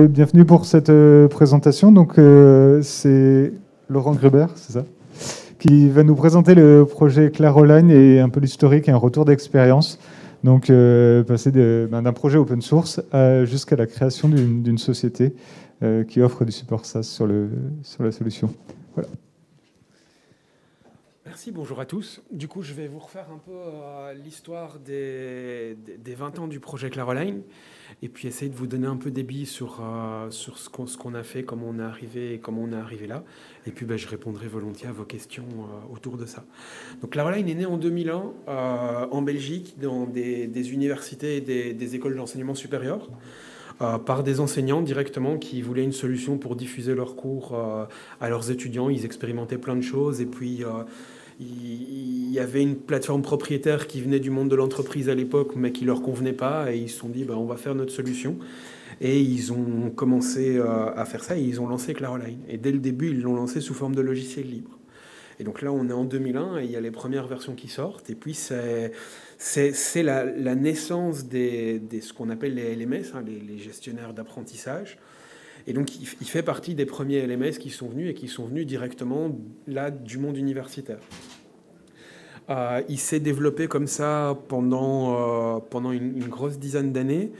Bienvenue pour cette présentation. C'est Laurent Gruber, c'est ça, qui va nous présenter le projet Claroline et un peu l'historique et un retour d'expérience. Passer d'un projet open source jusqu'à la création d'une société qui offre du support SaaS sur la solution. Voilà. Merci, bonjour à tous. Du coup, je vais vous refaire un peu l'histoire des 20 ans du projet Claroline et puis essayer de vous donner un peu des billes sur ce qu'on a fait, comment on est arrivé et comment on est arrivé là. Et puis, je répondrai volontiers à vos questions autour de ça. Donc, Claroline est né en 2001 en Belgique, dans des universités et des écoles d'enseignement supérieur. Par des enseignants directement qui voulaient une solution pour diffuser leurs cours à leurs étudiants. Ils expérimentaient plein de choses et puis il y avait une plateforme propriétaire qui venait du monde de l'entreprise à l'époque mais qui leur convenait pas et ils se sont dit on va faire notre solution et ils ont commencé à faire ça et ils ont lancé Claroline et dès le début ils l'ont lancé sous forme de logiciel libre. Et donc là, on est en 2001 et il y a les premières versions qui sortent. Et puis, c'est la naissance des ce qu'on appelle les LMS, les gestionnaires d'apprentissage. Et donc, il fait partie des premiers LMS qui sont venus et qui sont venus directement là du monde universitaire. Il s'est développé comme ça pendant une grosse dizaine d'années.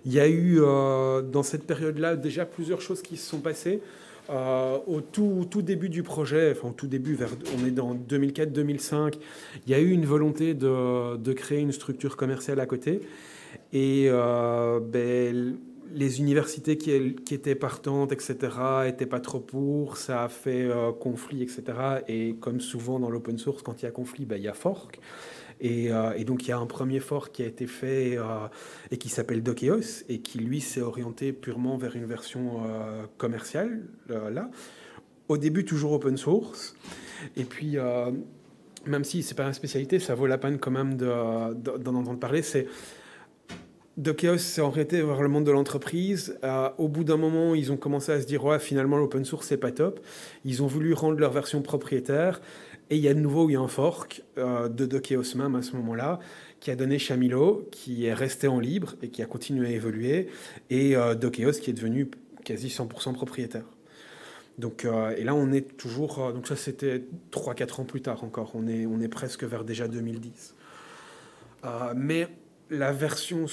Il y a eu, dans cette période-là, déjà plusieurs choses qui se sont passées. Au tout début du projet, enfin au tout début, on est dans 2004-2005, il y a eu une volonté de créer une structure commerciale à côté. Et les universités qui étaient partantes, etc., n'étaient pas trop pour, ça a fait conflit, etc. Et comme souvent dans l'open source, quand il y a conflit, il y a fork. Et donc, il y a un premier fork qui a été fait et qui s'appelle Dokeos et qui, lui, s'est orienté purement vers une version commerciale, là. Au début, toujours open source. Et puis, même si ce n'est pas ma spécialité, ça vaut la peine quand même d'en entendre parler. Dokeos s'est orienté vers le monde de l'entreprise. Au bout d'un moment, ils ont commencé à se dire « finalement, l'open source, c'est pas top ». Ils ont voulu rendre leur version propriétaire. Et il y a de nouveau eu un fork de Dokeos même à ce moment-là, qui a donné Shamilo, qui est resté en libre et qui a continué à évoluer, et Dokeos qui est devenu quasi 100% propriétaire. Donc, et là, on est toujours... donc ça, c'était 3-4 ans plus tard encore. On est presque vers déjà 2010. Mais la version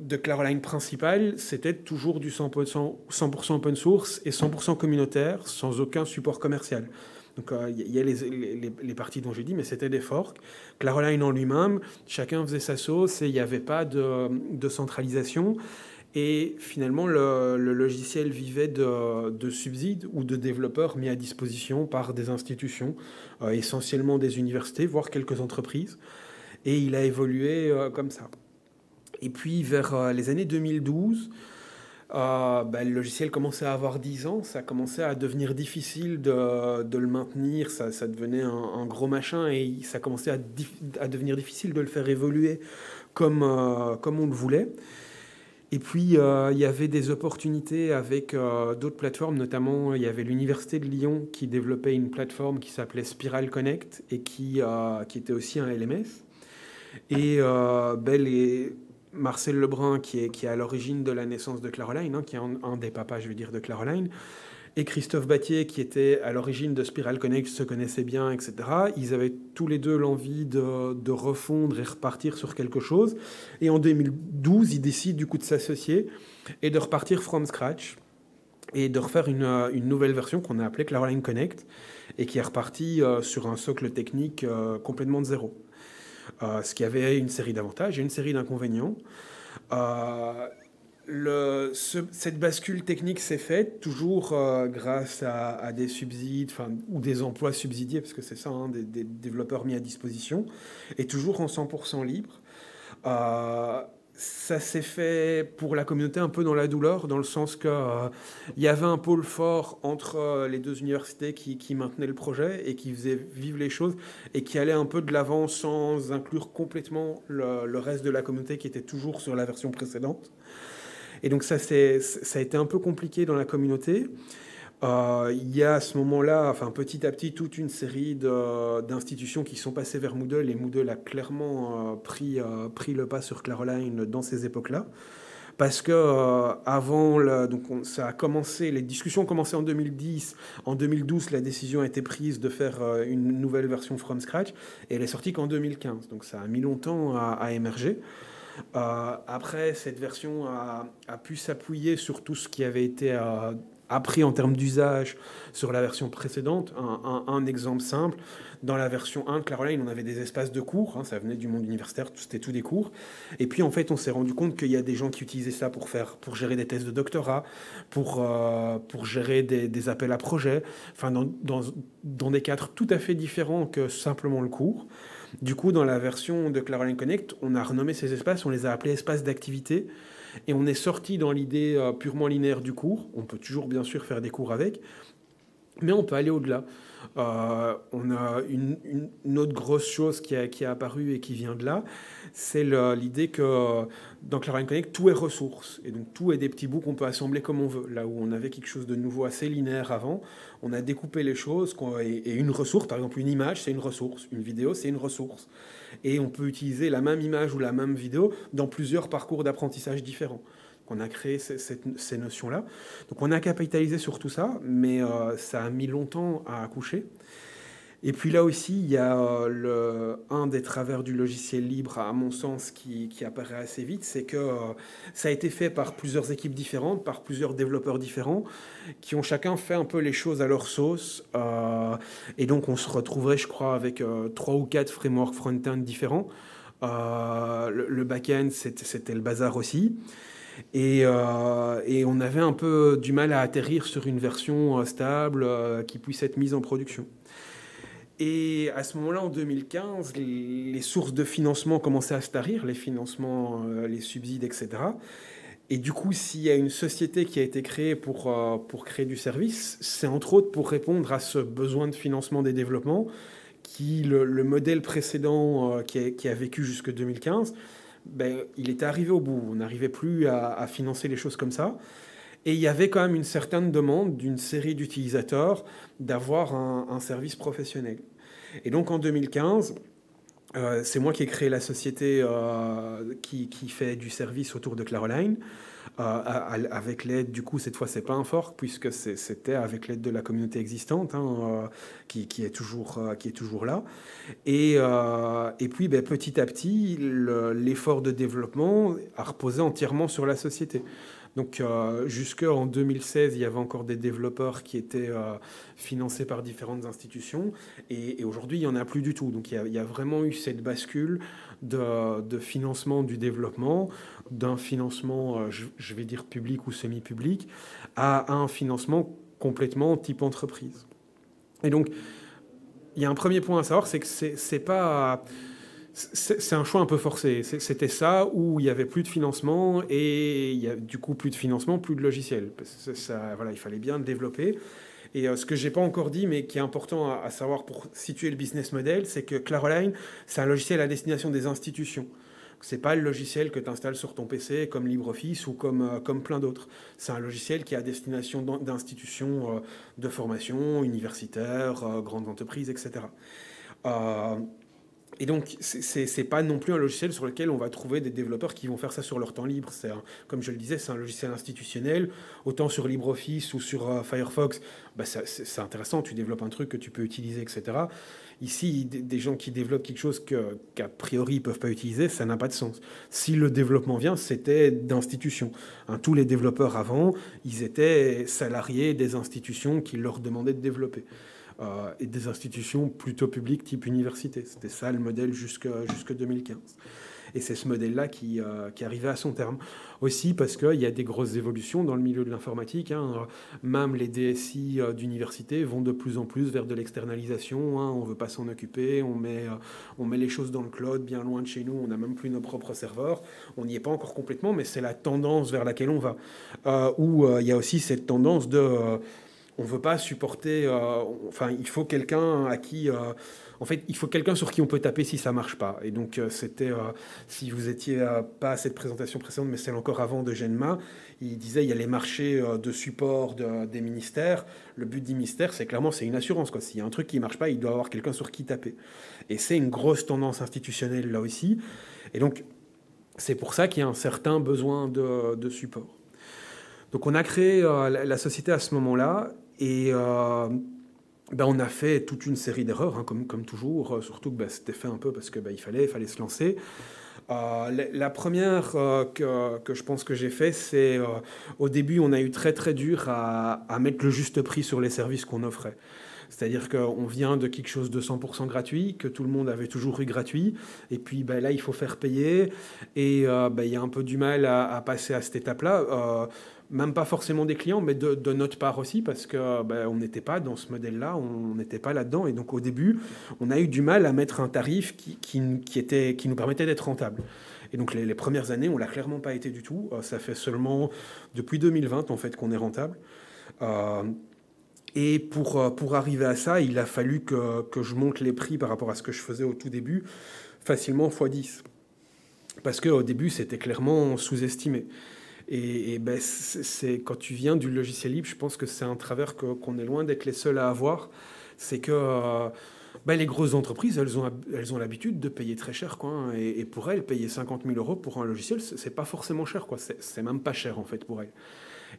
de Claroline principale, c'était toujours du 100% open source et 100% communautaire, sans aucun support commercial. Donc, il y a les parties dont j'ai dit, mais c'était des forks. Claroline en lui-même, chacun faisait sa sauce et il n'y avait pas de centralisation. Et finalement, le logiciel vivait de subsides ou de développeurs mis à disposition par des institutions, essentiellement des universités, voire quelques entreprises. Et il a évolué comme ça. Et puis, vers les années 2012... le logiciel commençait à avoir 10 ans, ça commençait à devenir difficile de le maintenir, ça devenait un gros machin et ça commençait à devenir difficile de le faire évoluer comme on le voulait. Et puis, il y avait des opportunités avec d'autres plateformes, notamment il y avait l'Université de Lyon qui développait une plateforme qui s'appelait Spiral Connect et qui était aussi un LMS. Et Marcel Lebrun, qui est à l'origine de la naissance de Claroline, qui est un des papas, je veux dire, de Claroline, et Christophe Battier, qui était à l'origine de Spiral Connect, se connaissaient bien, etc. Ils avaient tous les deux l'envie de refondre et repartir sur quelque chose. Et en 2012, ils décident du coup de s'associer et de repartir from scratch et de refaire une nouvelle version qu'on a appelée Claroline Connect et qui est repartie sur un socle technique complètement de zéro. Ce qui avait une série d'avantages et une série d'inconvénients. Cette bascule technique s'est faite toujours grâce à des subsides ou des emplois subsidiés, parce que c'est ça, des développeurs mis à disposition, et toujours en 100% libre. Ça s'est fait pour la communauté un peu dans la douleur, dans le sens qu'il y avait un pôle fort entre les deux universités qui maintenaient le projet et qui faisaient vivre les choses et qui allaient un peu de l'avant sans inclure complètement le reste de la communauté qui était toujours sur la version précédente. Et donc ça a été un peu compliqué dans la communauté. Il y a à ce moment-là, enfin petit à petit, toute une série d'institutions qui sont passées vers Moodle, et Moodle a clairement pris le pas sur Claroline dans ces époques-là. Parce que avant, ça a commencé, les discussions ont commencé en 2010. En 2012, la décision a été prise de faire une nouvelle version from scratch, et elle est sortie qu'en 2015. Donc ça a mis longtemps à émerger. Après, cette version a pu s'appuyer sur tout ce qui avait été appris en termes d'usage sur la version précédente. Un exemple simple, dans la version 1 de Claroline, on avait des espaces de cours, hein, ça venait du monde universitaire, c'était tout des cours. Et puis en fait, on s'est rendu compte qu'il y a des gens qui utilisaient ça pour gérer des thèses de doctorat, pour gérer des appels à projets, enfin dans des cadres tout à fait différents que simplement le cours. Du coup, dans la version de Claroline Connect, on a renommé ces espaces, on les a appelés espaces d'activité, et on est sorti dans l'idée purement linéaire du cours. On peut toujours bien sûr faire des cours avec, mais on peut aller au-delà. On a une autre grosse chose qui a apparu et qui vient de là, c'est l'idée que dans Claroline Connect, tout est ressource. Et donc tout est des petits bouts qu'on peut assembler comme on veut. Là où on avait quelque chose de nouveau assez linéaire avant, on a découpé les choses, et une ressource, par exemple une image, c'est une ressource. Une vidéo, c'est une ressource. Et on peut utiliser la même image ou la même vidéo dans plusieurs parcours d'apprentissage différents. On a créé ces notions-là. Donc on a capitalisé sur tout ça, mais ça a mis longtemps à accoucher. Et puis là aussi, il y a un des travers du logiciel libre, à mon sens, qui apparaît assez vite, c'est que ça a été fait par plusieurs équipes différentes, par plusieurs développeurs différents, qui ont chacun fait un peu les choses à leur sauce. Et donc on se retrouverait, je crois, avec 3 ou 4 frameworks front-end différents. Le back-end, c'était le bazar aussi. Et on avait un peu du mal à atterrir sur une version stable qui puisse être mise en production. Et à ce moment-là, en 2015, les sources de financement commençaient à se tarir, les financements, les subsides, etc. Et du coup, s'il y a une société qui a été créée pour créer du service, c'est entre autres pour répondre à ce besoin de financement des développements le modèle précédent qui a vécu jusque 2015, il était arrivé au bout. On n'arrivait plus à financer les choses comme ça. Et il y avait quand même une certaine demande d'une série d'utilisateurs d'avoir un service professionnel. Et donc en 2015, c'est moi qui ai créé la société qui fait du service autour de Claroline, avec l'aide, du coup, cette fois, c'est pas un fork, puisque c'était avec l'aide de la communauté existante, hein, qui est toujours là. Et puis, petit à petit, l'effort de développement a reposé entièrement sur la société. Donc, jusqu'en 2016, il y avait encore des développeurs qui étaient financés par différentes institutions. Et aujourd'hui, il n'y en a plus du tout. Donc, il y a vraiment eu cette bascule de financement du développement, d'un financement, je vais dire public ou semi-public, à un financement complètement type entreprise. Et donc, il y a un premier point à savoir, c'est que c'est pas... C'est un choix un peu forcé. C'était ça où il n'y avait plus de financement et il y a du coup plus de financement, plus de logiciel. Voilà, il fallait bien le développer. Et ce que je n'ai pas encore dit, mais qui est important à savoir pour situer le business model, c'est que Claroline, c'est un logiciel à destination des institutions. Ce n'est pas le logiciel que tu installes sur ton PC comme LibreOffice ou comme plein d'autres. C'est un logiciel qui est à destination d'institutions de formation, universitaires, grandes entreprises, etc. Et donc, c'est pas non plus un logiciel sur lequel on va trouver des développeurs qui vont faire ça sur leur temps libre. Comme je le disais, c'est un logiciel institutionnel. Autant sur LibreOffice ou sur Firefox, c'est intéressant, tu développes un truc que tu peux utiliser, etc. Ici, des gens qui développent quelque chose qu'a priori ils ne peuvent pas utiliser, ça n'a pas de sens. Si le développement vient, c'était d'institutions. Hein, tous les développeurs avant, ils étaient salariés des institutions qui leur demandaient de développer. Et des institutions plutôt publiques type université. C'était ça le modèle jusque 2015. Et c'est ce modèle-là qui arrivait à son terme. Aussi parce qu'il y a des grosses évolutions dans le milieu de l'informatique. Hein. Même les DSI d'université vont de plus en plus vers de l'externalisation. Hein. On ne veut pas s'en occuper. On met les choses dans le cloud, bien loin de chez nous. On n'a même plus nos propres serveurs. On n'y est pas encore complètement, mais c'est la tendance vers laquelle on va. Où il y a aussi cette tendance on ne veut pas supporter... enfin, il faut quelqu'un à qui... en fait, il faut quelqu'un sur qui on peut taper si ça ne marche pas. Et donc, c'était... si vous étiez pas à cette présentation précédente, mais celle encore avant de Genma, il disait il y a les marchés de support des ministères. Le but du ministère, c'est clairement, c'est une assurance, quoi. S'il y a un truc qui ne marche pas, il doit avoir quelqu'un sur qui taper. Et c'est une grosse tendance institutionnelle, là aussi. Et donc, c'est pour ça qu'il y a un certain besoin de support. Donc on a créé la société à ce moment-là et on a fait toute une série d'erreurs, hein, comme toujours, surtout que c'était fait un peu parce que il fallait se lancer. La première que je pense que j'ai fait, c'est au début on a eu très très dur à mettre le juste prix sur les services qu'on offrait. C'est-à-dire qu'on vient de quelque chose de 100% gratuit, que tout le monde avait toujours eu gratuit, et puis là, il faut faire payer, et il y a un peu du mal à passer à cette étape-là, même pas forcément des clients, mais de notre part aussi, parce qu'on n'était pas dans ce modèle-là, on n'était pas là-dedans, et donc au début, on a eu du mal à mettre un tarif qui nous permettait d'être rentable. Et donc les premières années, on l'a clairement pas été du tout. Ça fait seulement depuis 2020 en fait qu'on est rentable. Et pour arriver à ça, il a fallu que je monte les prix par rapport à ce que je faisais au tout début, facilement x10. Parce qu'au début, c'était clairement sous-estimé. Et c'est, quand tu viens du logiciel libre, je pense que c'est un travers qu'on est loin d'être les seuls à avoir. C'est que les grosses entreprises, elles ont l'habitude de payer très cher, quoi, hein. Et pour elles, payer 50 000 euros pour un logiciel, c'est pas forcément cher, quoi. C'est même pas cher, en fait, pour elles.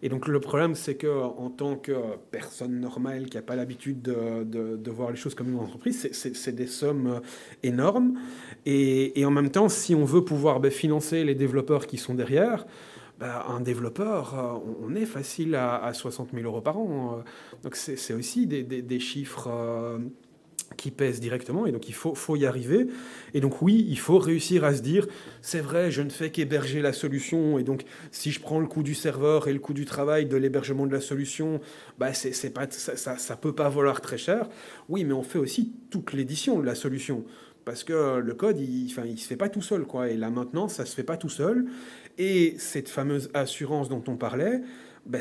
Et donc le problème, c'est qu'en tant que personne normale qui n'a pas l'habitude de voir les choses comme une entreprise, c'est des sommes énormes. Et en même temps, si on veut pouvoir financer les développeurs qui sont derrière, un développeur, on est facile à 60 000 euros par an. Donc c'est aussi des chiffres qui pèsent directement, et donc il faut y arriver. Et donc oui, il faut réussir à se dire, c'est vrai, je ne fais qu'héberger la solution, et donc si je prends le coût du serveur et le coût du travail de l'hébergement de la solution, c'est pas, ça peut pas valoir très cher. Oui, mais on fait aussi toute l'édition de la solution, parce que le code, il se fait pas tout seul, quoi. Et la maintenance, ça se fait pas tout seul. Et cette fameuse assurance dont on parlait,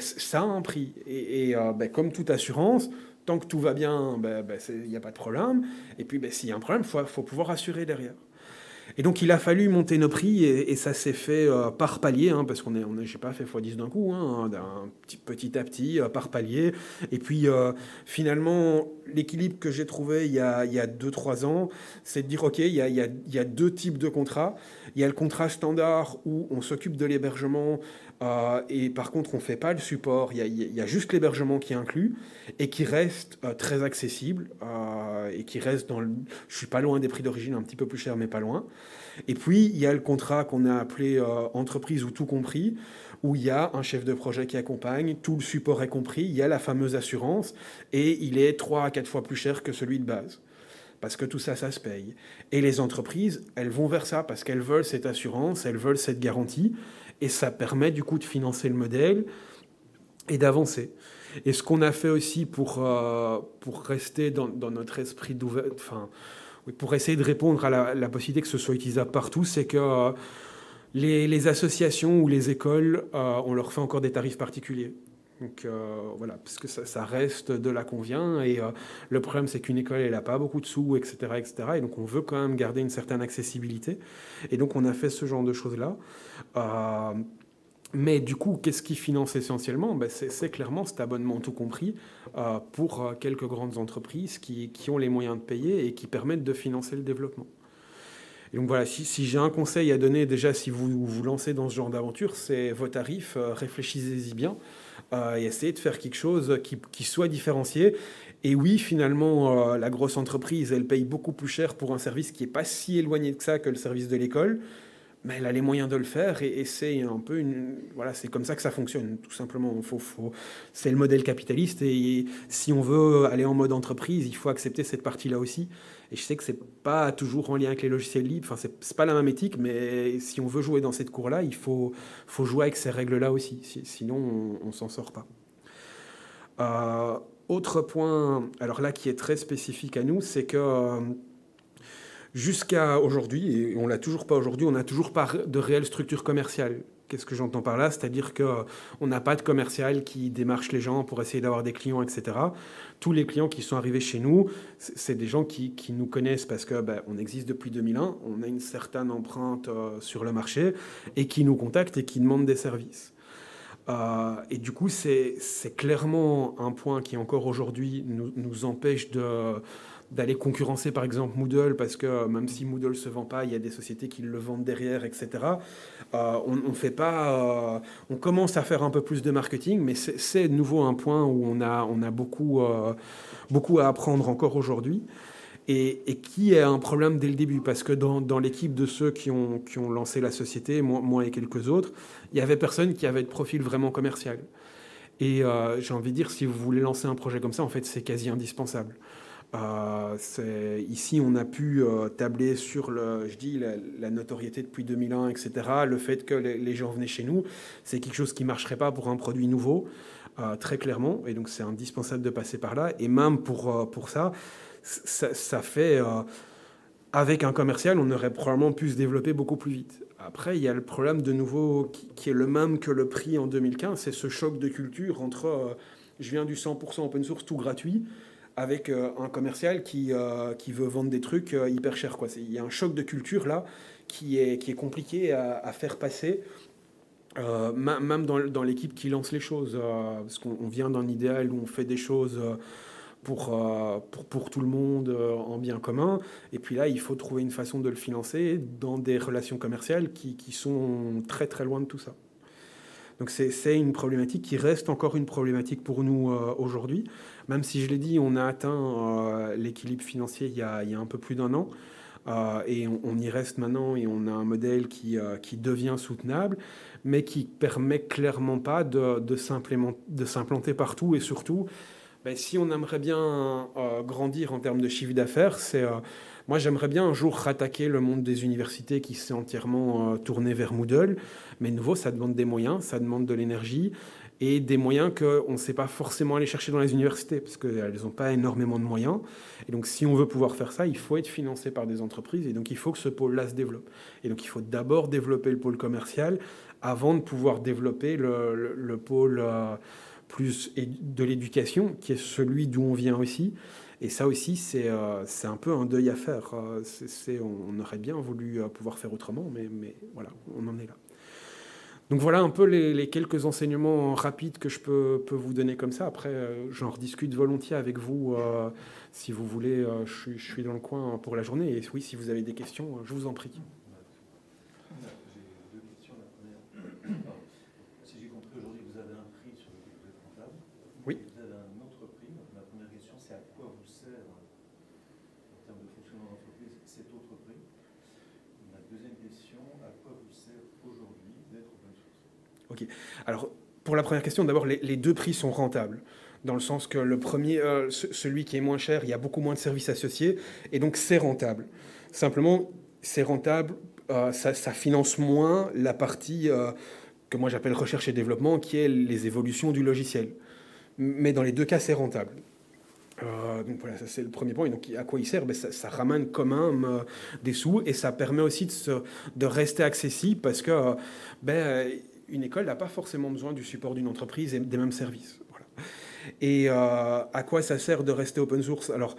ça a un prix. Et comme toute assurance, tant que tout va bien, il n'y a pas de problème. Et puis, s'il y a un problème, il faut pouvoir assurer derrière. Et donc, il a fallu monter nos prix, et ça s'est fait par palier, hein, parce j'ai pas fait x10 d'un coup, hein, petit à petit, par palier. Et puis, finalement, l'équilibre que j'ai trouvé il y a 2-3 ans, c'est de dire, OK, il y a deux types de contrats. Il y a le contrat standard où on s'occupe de l'hébergement, et par contre, on ne fait pas le support. Il y a juste l'hébergement qui est inclus, et qui reste très accessible, et qui reste je suis pas loin des prix d'origine, un petit peu plus cher, mais pas loin. Et puis, il y a le contrat qu'on a appelé entreprise ou tout compris, où il y a un chef de projet qui accompagne, tout le support est compris, il y a la fameuse assurance, et il est 3 à 4 fois plus cher que celui de base. Parce que tout ça, ça se paye. Et les entreprises, elles vont vers ça, parce qu'elles veulent cette assurance, elles veulent cette garantie, et ça permet du coup de financer le modèle et d'avancer. Et ce qu'on a fait aussi pour rester dans notre esprit d'ouvert, pour essayer de répondre à la possibilité que ce soit utilisable partout, c'est que les associations ou les écoles, on leur fait encore des tarifs particuliers. Donc voilà, parce que ça reste de là qu'on vient, et le problème c'est qu'une école elle n'a pas beaucoup de sous, etc., etc., et donc on veut quand même garder une certaine accessibilité, et donc on a fait ce genre de choses-là. Mais du coup, qu'est-ce qui finance essentiellement? C'est clairement cet abonnement tout compris pour quelques grandes entreprises qui ont les moyens de payer et qui permettent de financer le développement. Et donc voilà, si j'ai un conseil à donner déjà si vous vous lancez dans ce genre d'aventure, c'est vos tarifs, réfléchissez-y bien et essayez de faire quelque chose qui soit différencié. Et oui, finalement, la grosse entreprise, elle paye beaucoup plus cher pour un service qui n'est pas si éloigné de ça que le service de l'école. Mais elle a les moyens de le faire, et c'est un peu voilà, c'est comme ça que ça fonctionne, tout simplement. C'est le modèle capitaliste, et si on veut aller en mode entreprise, il faut accepter cette partie-là aussi. Et je sais que c'est pas toujours en lien avec les logiciels libres, enfin c'est pas la même éthique, mais si on veut jouer dans cette cour-là, il faut jouer avec ces règles-là aussi, sinon on s'en sort pas. Autre point, alors là qui est très spécifique à nous, c'est que Jusqu'à aujourd'hui, et on l'a toujours pas aujourd'hui, on n'a toujours pas de réelle structure commerciale. Qu'est-ce que j'entends par là? C'est-à-dire qu'on n'a pas de commercial qui démarche les gens pour essayer d'avoir des clients, etc. Tous les clients qui sont arrivés chez nous, c'est des gens qui nous connaissent parce que on existe depuis 2001, on a une certaine empreinte sur le marché, et qui nous contactent et qui demandent des services. Et du coup, c'est clairement un point qui encore aujourd'hui nous empêche d'aller concurrencer par exemple Moodle, parce que même si Moodle ne se vend pas, il y a des sociétés qui le vendent derrière, etc. On fait pas, on commence à faire un peu plus de marketing, mais c'est de nouveau un point où on a beaucoup à apprendre encore aujourd'hui. Et qui est un problème dès le début, parce que dans l'équipe de ceux qui ont lancé la société, moi et quelques autres, il y avait personne qui avait de profil vraiment commercial. Et j'ai envie de dire, si vous voulez lancer un projet comme ça, en fait, c'est quasi indispensable. Ici, on a pu tabler sur la notoriété depuis 2001, etc. Le fait que les gens venaient chez nous, c'est quelque chose qui ne marcherait pas pour un produit nouveau, très clairement. Et donc, c'est indispensable de passer par là. Et même pour ça fait... avec un commercial, on aurait probablement pu se développer beaucoup plus vite. Après, il y a le problème de nouveau qui est le même que le prix en 2015, c'est ce choc de culture entre je viens du 100% open source tout gratuit avec un commercial qui veut vendre des trucs hyper chers, quoi. Il y a un choc de culture là qui est compliqué à faire passer. Même dans l'équipe qui lance les choses, parce qu'on vient d'un idéal où on fait des choses pour tout le monde en bien commun. Et puis là, il faut trouver une façon de le financer dans des relations commerciales qui sont très très loin de tout ça. Donc c'est une problématique qui reste encore une problématique pour nous aujourd'hui. Même si je l'ai dit, on a atteint l'équilibre financier il y a un peu plus d'1 an. Et on y reste maintenant, et on a un modèle qui devient soutenable, mais qui permet clairement pas de s'implanter partout. Et surtout, si on aimerait bien grandir en termes de chiffre d'affaires, moi j'aimerais bien un jour rattaquer le monde des universités qui s'est entièrement tourné vers Moodle, mais de nouveau ça demande des moyens, ça demande de l'énergie, et des moyens qu'on ne sait pas forcément aller chercher dans les universités, parce qu'elles n'ont pas énormément de moyens. Et donc si on veut pouvoir faire ça, il faut être financé par des entreprises, et donc il faut que ce pôle-là se développe. Et donc il faut d'abord développer le pôle commercial avant de pouvoir développer le pôle plus de l'éducation, qui est celui d'où on vient aussi. Et ça aussi, c'est un peu un deuil à faire. On aurait bien voulu pouvoir faire autrement, mais voilà, on en est là. Donc voilà un peu les quelques enseignements rapides que je peux vous donner comme ça. Après, j'en rediscute volontiers avec vous si vous voulez. Je suis dans le coin pour la journée. Et oui, si vous avez des questions, je vous en prie. J'ai 2 questions. La première, si j'ai compris, aujourd'hui, vous avez un prix sur lequel vous êtes comptable. Oui. Vous avez un autre prix. Donc, ma première question, c'est à quoi vous sert, en termes de fonctionnement d'entreprise, cet autre prix? Ma deuxième question, à quoi vous sert aujourd'hui d'être open source? Ok. Alors, pour la première question, d'abord, les deux prix sont rentables. Dans le sens que le premier, celui qui est moins cher, il y a beaucoup moins de services associés, et donc c'est rentable. Simplement, c'est rentable, ça finance moins la partie que moi j'appelle recherche et développement, qui est les évolutions du logiciel. Mais dans les deux cas, c'est rentable. Donc voilà, ça c'est le premier point. Et donc à quoi il sert? Ça ramène quand même des sous, et ça permet aussi de rester accessible, parce que une école n'a pas forcément besoin du support d'une entreprise et des mêmes services. Voilà. Et à quoi ça sert de rester open source? Alors,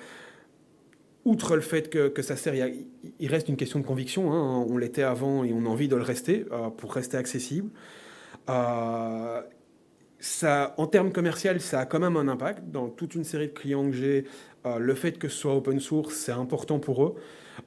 outre le fait que ça sert, il reste une question de conviction. Hein. On l'était avant et on a envie de le rester pour rester accessible. Ça, en termes commerciaux, ça a quand même un impact. Dans toute une série de clients que j'ai, le fait que ce soit open source, c'est important pour eux.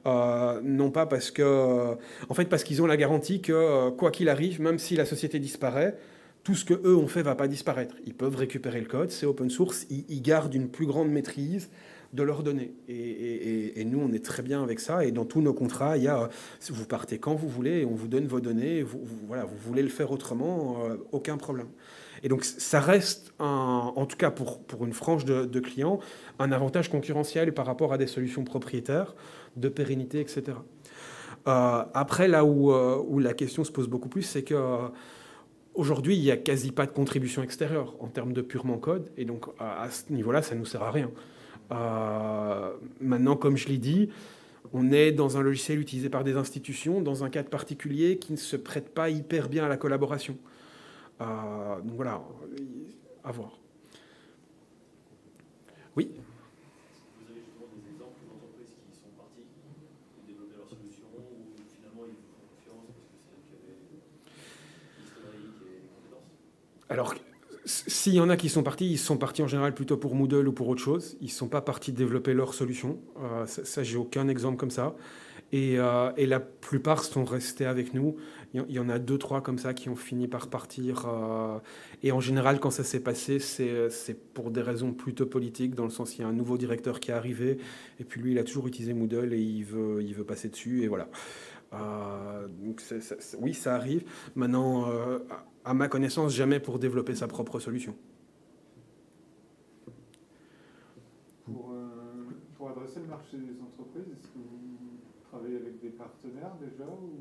Non pas parce que... en fait, parce qu'ils ont la garantie que, quoi qu'il arrive, même si la société disparaît, tout ce qu'eux ont fait ne va pas disparaître. Ils peuvent récupérer le code, c'est open source, ils gardent une plus grande maîtrise de leurs données. Et nous, on est très bien avec ça. Et dans tous nos contrats, il y a... vous partez quand vous voulez, on vous donne vos données. Voilà, vous voulez le faire autrement, aucun problème. Et donc, ça reste, en tout cas pour une frange de clients, un avantage concurrentiel par rapport à des solutions propriétaires, de pérennité, etc. Après, là où la question se pose beaucoup plus, c'est que aujourd'hui, il n'y a quasi pas de contribution extérieure en termes de purement code. Et donc, à ce niveau-là, ça ne nous sert à rien. Maintenant, comme je l'ai dit, On est dans un logiciel utilisé par des institutions, dans un cadre particulier qui ne se prête pas hyper bien à la collaboration. Donc voilà, à voir. Oui. Vous avez justement des exemples d'entreprises qui sont parties, qui ont développé leur solution, ou finalement ils vous font confiance parce que c'est eux qui avaient l'historique et les compétences? Alors, s'il y en a qui sont partis, ils sont partis en général plutôt pour Moodle ou pour autre chose. Ils ne sont pas partis développer leur solution. Ça, j'ai aucun exemple comme ça. Et la plupart sont restés avec nous. Il y en a 2-3 comme ça qui ont fini par partir. Et en général, quand ça s'est passé, c'est pour des raisons plutôt politiques, dans le sens qu'il y a un nouveau directeur qui est arrivé, et puis lui, il a toujours utilisé Moodle et il veut passer dessus, et voilà. Donc oui, ça arrive. Maintenant, à ma connaissance, jamais pour développer sa propre solution. Pour adresser le marché des entreprises, est-ce que vous travaillez avec des partenaires déjà ou...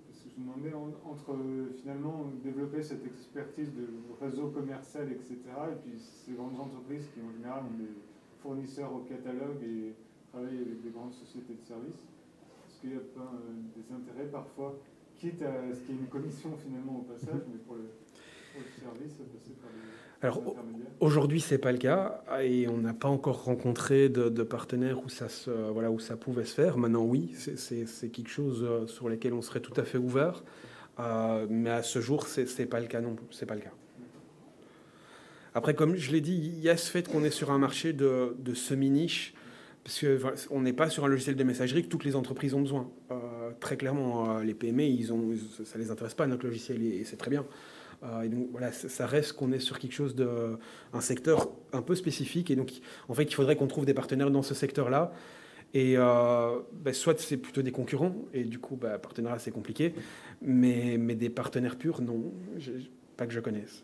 Parce que je me demandais entre finalement développer cette expertise de réseau commercial, etc., et puis ces grandes entreprises qui en général ont des fournisseurs au catalogue et travaillent avec des grandes sociétés de services. Est-ce qu'il y a pas des intérêts parfois, quitte à ce qu'il y ait une commission finalement au passage, mais pour le service, passer par les intermédiaires? Aujourd'hui, ce n'est pas le cas, et on n'a pas encore rencontré de partenaires où où ça pouvait se faire. Maintenant, oui, c'est quelque chose sur lequel on serait tout à fait ouvert, mais à ce jour, ce n'est pas le cas non plus. C'est pas le cas. Après, comme je l'ai dit, il y a ce fait qu'on est sur un marché de semi-niche, parce qu'on n'est pas sur un logiciel de messagerie que toutes les entreprises ont besoin. Très clairement, les PME, ça ne les intéresse pas, notre logiciel, et c'est très bien. Et donc voilà, ça reste qu'on est sur quelque chose un secteur un peu spécifique, et donc en fait il faudrait qu'on trouve des partenaires dans ce secteur-là, et soit c'est plutôt des concurrents, et du coup partenariat c'est compliqué, mais des partenaires purs, non, pas que je connaisse.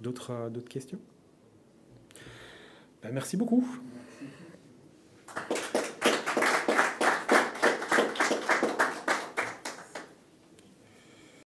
D'autres questions? Merci beaucoup. Merci.